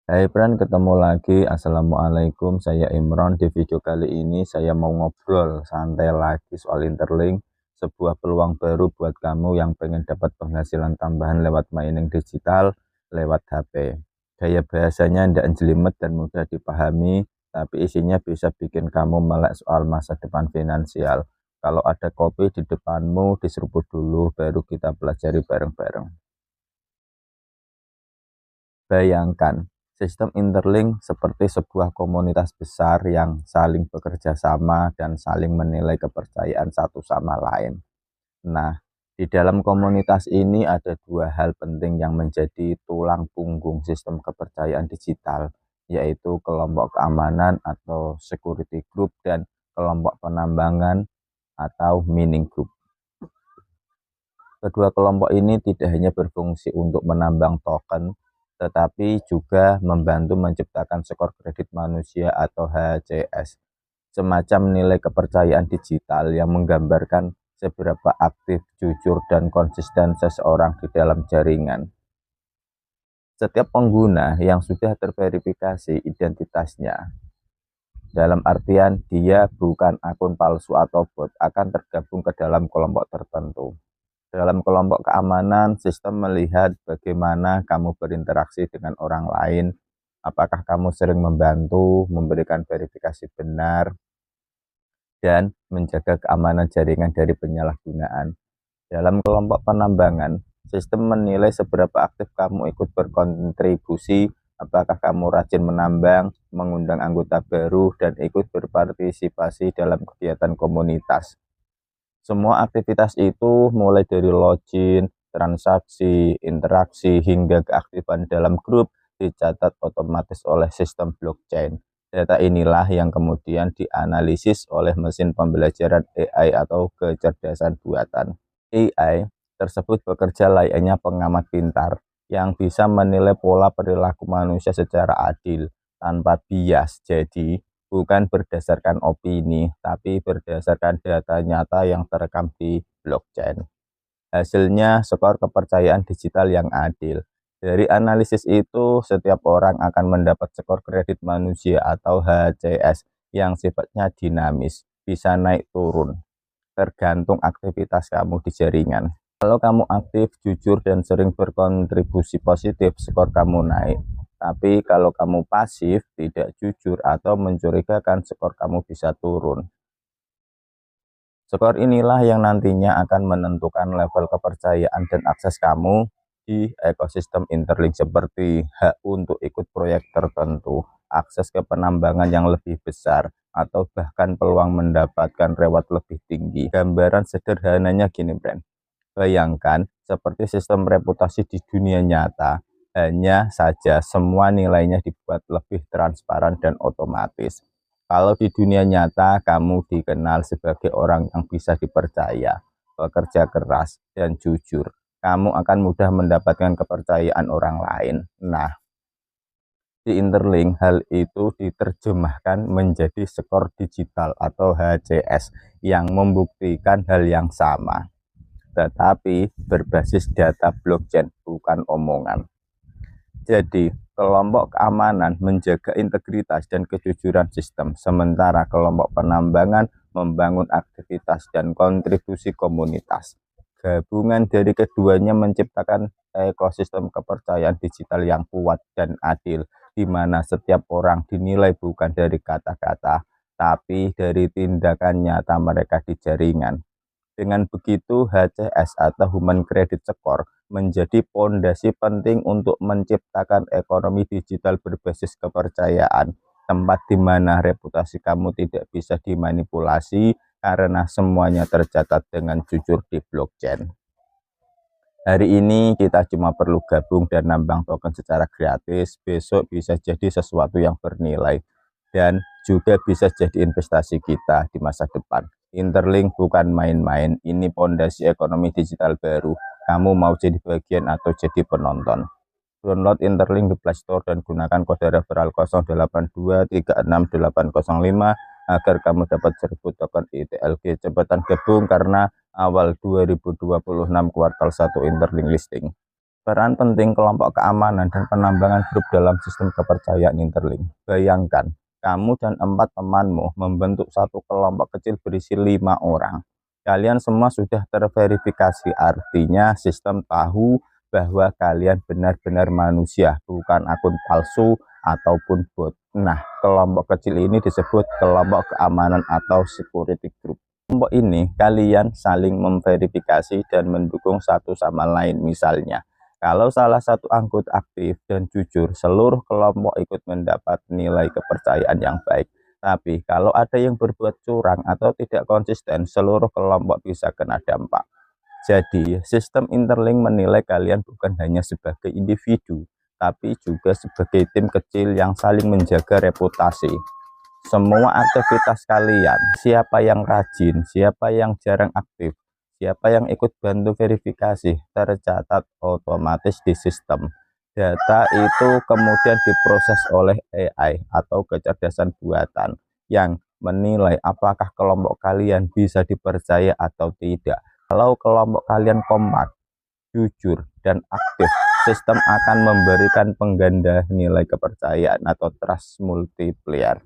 Hai friend, ketemu lagi. Assalamualaikum, saya Imron. Di video kali ini saya mau ngobrol santai lagi soal Interlink, sebuah peluang baru buat kamu yang pengen dapat penghasilan tambahan lewat mining digital lewat HP. Gaya bahasanya ndak jelimet dan mudah dipahami, tapi isinya bisa bikin kamu melek soal masa depan finansial. Kalau ada kopi di depanmu, diseruput dulu, baru kita pelajari bareng-bareng. Bayangkan, sistem Interlink seperti sebuah komunitas besar yang saling bekerja sama dan saling menilai kepercayaan satu sama lain. Nah, di dalam komunitas ini ada dua hal penting yang menjadi tulang punggung sistem kepercayaan digital, yaitu kelompok keamanan atau security group dan kelompok penambangan atau mining group. Kedua kelompok ini tidak hanya berfungsi untuk menambang token, tetapi juga membantu menciptakan skor kredit manusia atau HCS, semacam nilai kepercayaan digital yang menggambarkan seberapa aktif, jujur, dan konsisten seseorang di dalam jaringan. Setiap pengguna yang sudah terverifikasi identitasnya, dalam artian dia bukan akun palsu atau bot, akan tergabung ke dalam kelompok tertentu. Dalam kelompok keamanan, sistem melihat bagaimana kamu berinteraksi dengan orang lain, apakah kamu sering membantu, memberikan verifikasi benar, dan menjaga keamanan jaringan dari penyalahgunaan. Dalam kelompok penambangan, sistem menilai seberapa aktif kamu ikut berkontribusi, apakah kamu rajin menambang, mengundang anggota baru, dan ikut berpartisipasi dalam kegiatan komunitas. Semua aktivitas itu mulai dari login, transaksi, interaksi, hingga keaktifan dalam grup dicatat otomatis oleh sistem blockchain. Data inilah yang kemudian dianalisis oleh mesin pembelajaran AI atau kecerdasan buatan. AI tersebut bekerja layaknya pengamat pintar yang bisa menilai pola perilaku manusia secara adil, tanpa bias. Jadi, bukan berdasarkan opini, tapi berdasarkan data nyata yang terekam di blockchain. Hasilnya, skor kepercayaan digital yang adil. Dari analisis itu, setiap orang akan mendapat skor kredit manusia atau HCS yang sifatnya dinamis, bisa naik turun, tergantung aktivitas kamu di jaringan. Kalau kamu aktif, jujur, dan sering berkontribusi positif, skor kamu naik. Tapi kalau kamu pasif, tidak jujur, atau mencurigakan, skor kamu bisa turun. Skor inilah yang nantinya akan menentukan level kepercayaan dan akses kamu di ekosistem Interlink, seperti hak untuk ikut proyek tertentu, akses ke penambangan yang lebih besar, atau bahkan peluang mendapatkan reward lebih tinggi. Gambaran sederhananya gini, friend. Bayangkan seperti sistem reputasi di dunia nyata, hanya saja semua nilainya dibuat lebih transparan dan otomatis. Kalau di dunia nyata kamu dikenal sebagai orang yang bisa dipercaya, bekerja keras, dan jujur, kamu akan mudah mendapatkan kepercayaan orang lain. Nah, di Interlink hal itu diterjemahkan menjadi skor digital atau HCS yang membuktikan hal yang sama, tetapi berbasis data blockchain, bukan omongan. Jadi, kelompok keamanan menjaga integritas dan kejujuran sistem, sementara kelompok penambangan membangun aktivitas dan kontribusi komunitas. Gabungan dari keduanya menciptakan ekosistem kepercayaan digital yang kuat dan adil, di mana setiap orang dinilai bukan dari kata-kata, tapi dari tindakan nyata mereka di jaringan. Dengan begitu, HCS atau Human Credit Score menjadi pondasi penting untuk menciptakan ekonomi digital berbasis kepercayaan, tempat di mana reputasi kamu tidak bisa dimanipulasi karena semuanya tercatat dengan jujur di blockchain. Hari ini kita cuma perlu gabung dan nambang token secara gratis, besok bisa jadi sesuatu yang bernilai, dan juga bisa jadi investasi kita di masa depan. Interlink bukan main-main, ini pondasi ekonomi digital baru. Kamu mau jadi bagian atau jadi penonton? Download Interlink di Play Store dan gunakan kode referral 08236805 agar kamu dapat 1000 token ITLG. Cepetan gabung karena awal 2026 kuartal 1 Interlink listing. Peran penting kelompok keamanan dan penambangan grup dalam sistem kepercayaan Interlink. Bayangkan, kamu dan 4 temanmu membentuk satu kelompok kecil berisi 5 orang. Kalian semua sudah terverifikasi, artinya sistem tahu bahwa kalian benar-benar manusia, bukan akun palsu ataupun bot. Nah, kelompok kecil ini disebut kelompok keamanan atau security group. Kelompok ini kalian saling memverifikasi dan mendukung satu sama lain. Misalnya, kalau salah satu anggota aktif dan jujur, seluruh kelompok ikut mendapat nilai kepercayaan yang baik. Tapi kalau ada yang berbuat curang atau tidak konsisten, seluruh kelompok bisa kena dampak. Jadi, sistem Interlink menilai kalian bukan hanya sebagai individu, tapi juga sebagai tim kecil yang saling menjaga reputasi. Semua aktivitas kalian, siapa yang rajin, siapa yang jarang aktif, siapa yang ikut bantu verifikasi, tercatat otomatis di sistem. Data itu kemudian diproses oleh AI atau kecerdasan buatan yang menilai apakah kelompok kalian bisa dipercaya atau tidak. Kalau kelompok kalian kompak, jujur, dan aktif, sistem akan memberikan pengganda nilai kepercayaan atau trust multiplier.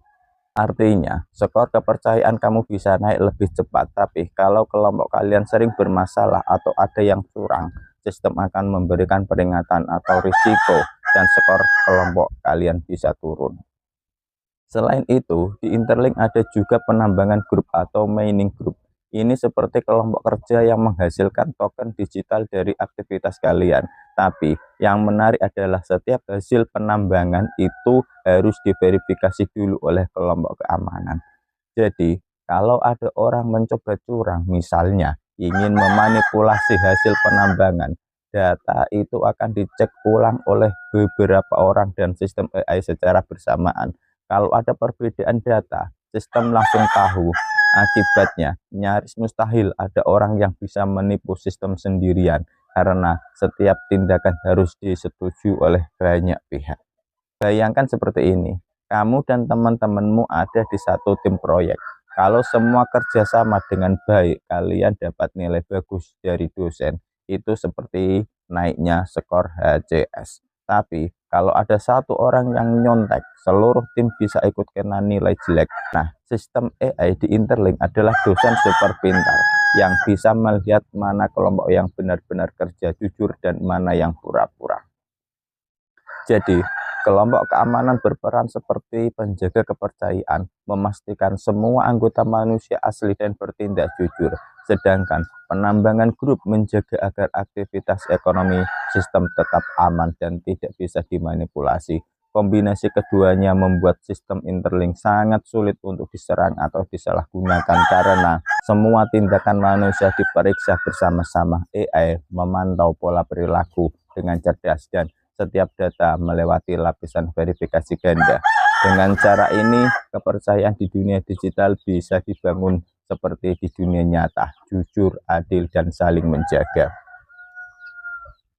Artinya, skor kepercayaan kamu bisa naik lebih cepat, tapi kalau kelompok kalian sering bermasalah atau ada yang curang, sistem akan memberikan peringatan atau risiko dan skor kelompok kalian bisa turun. Selain itu, di Interlink ada juga penambangan grup atau mining group. Ini seperti kelompok kerja yang menghasilkan token digital dari aktivitas kalian. Tapi yang menarik adalah setiap hasil penambangan itu harus diverifikasi dulu oleh kelompok keamanan. Jadi, kalau ada orang mencoba curang, misalnya ingin memanipulasi hasil penambangan, data itu akan dicek ulang oleh beberapa orang dan sistem AI secara bersamaan. Kalau ada perbedaan data, sistem langsung tahu. Akibatnya, nyaris mustahil ada orang yang bisa menipu sistem sendirian, karena setiap tindakan harus disetujui oleh banyak pihak. Bayangkan seperti ini, kamu dan teman-temanmu ada di satu tim proyek. Kalau semua kerjasama dengan baik, kalian dapat nilai bagus dari dosen. Itu seperti naiknya skor HCS. Tapi kalau ada satu orang yang nyontek, seluruh tim bisa ikut kena nilai jelek. Nah, sistem AI di Interlink adalah dosen super pintar yang bisa melihat mana kelompok yang benar-benar kerja jujur dan mana yang pura-pura. Jadi, kelompok keamanan berperan seperti penjaga kepercayaan, memastikan semua anggota manusia asli dan bertindak jujur. Sedangkan penambangan grup menjaga agar aktivitas ekonomi sistem tetap aman dan tidak bisa dimanipulasi. Kombinasi keduanya membuat sistem Interlink sangat sulit untuk diserang atau disalahgunakan karena semua tindakan manusia diperiksa bersama-sama. AI memantau pola perilaku dengan cerdas dan setiap data melewati lapisan verifikasi ganda. Dengan cara ini, kepercayaan di dunia digital bisa dibangun seperti di dunia nyata, jujur, adil, dan saling menjaga.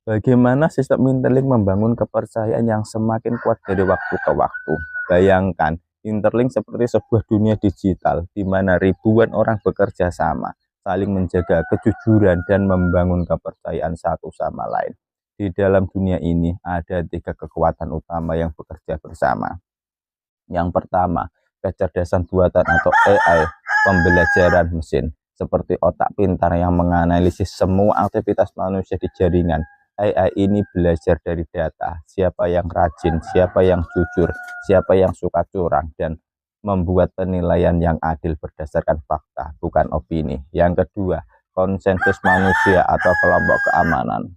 Bagaimana sistem Interlink membangun kepercayaan yang semakin kuat dari waktu ke waktu? Bayangkan, Interlink seperti sebuah dunia digital, di mana ribuan orang bekerja sama, saling menjaga kejujuran dan membangun kepercayaan satu sama lain. Di dalam dunia ini ada 3 kekuatan utama yang bekerja bersama. Yang pertama, kecerdasan buatan atau AI, pembelajaran mesin, seperti otak pintar yang menganalisis semua aktivitas manusia di jaringan. AI ini belajar dari data, siapa yang rajin, siapa yang jujur, siapa yang suka curang, dan membuat penilaian yang adil berdasarkan fakta, bukan opini. Yang kedua, konsensus manusia atau kelompok keamanan.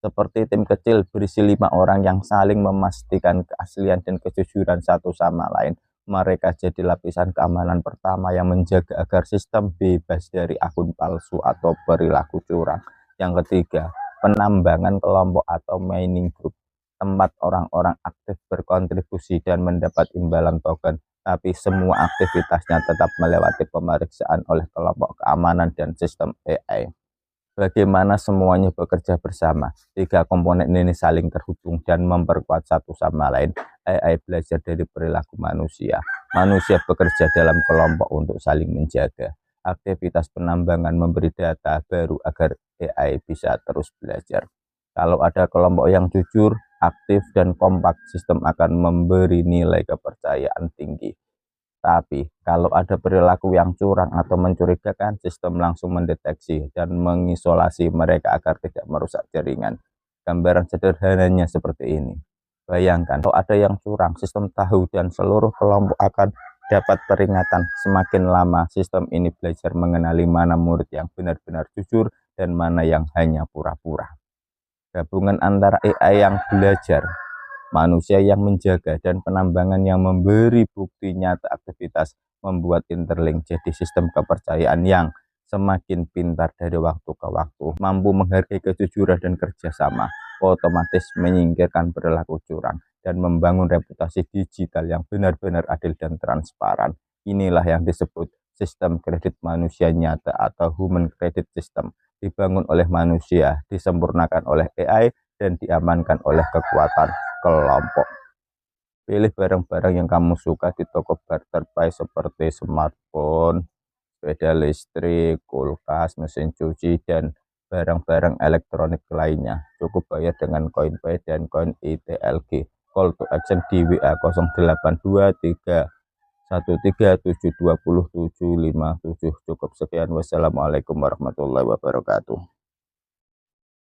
Seperti tim kecil berisi 5 orang yang saling memastikan keaslian dan kejujuran satu sama lain. Mereka jadi lapisan keamanan pertama yang menjaga agar sistem bebas dari akun palsu atau perilaku curang. Yang ketiga, penambangan kelompok atau mining group. Tempat orang-orang aktif berkontribusi dan mendapat imbalan token, tapi semua aktivitasnya tetap melewati pemeriksaan oleh kelompok keamanan dan sistem AI. Bagaimana semuanya bekerja bersama? 3 komponen ini saling terhubung dan memperkuat satu sama lain. AI belajar dari perilaku manusia. Manusia bekerja dalam kelompok untuk saling menjaga. Aktivitas penambangan memberi data baru agar AI bisa terus belajar. Kalau ada kelompok yang jujur, aktif, dan kompak, sistem akan memberi nilai kepercayaan tinggi. Tapi, kalau ada perilaku yang curang atau mencurigakan, sistem langsung mendeteksi dan mengisolasi mereka agar tidak merusak jaringan. Gambaran sederhananya seperti ini. Bayangkan, kalau ada yang curang, sistem tahu dan seluruh kelompok akan dapat peringatan. Semakin lama, sistem ini belajar mengenali mana murid yang benar-benar jujur dan mana yang hanya pura-pura. Gabungan antara AI yang belajar, manusia yang menjaga, dan penambangan yang memberi bukti nyata aktivitas membuat Interlink jadi sistem kepercayaan yang semakin pintar dari waktu ke waktu, mampu menghargai kejujuran dan kerjasama, otomatis menyingkirkan perilaku curang, dan membangun reputasi digital yang benar-benar adil dan transparan. Inilah yang disebut sistem kredit manusia nyata atau human credit system, dibangun oleh manusia, disempurnakan oleh AI, dan diamankan oleh kekuatan kelompok. Pilih barang-barang yang kamu suka di toko barter buy seperti smartphone, sepeda listrik, kulkas, mesin cuci, dan barang-barang elektronik lainnya. Cukup bayar dengan koin Pay dan koin ITLG. Call to action di WA 08231372075757. Cukup sekian. Wassalamualaikum warahmatullahi wabarakatuh.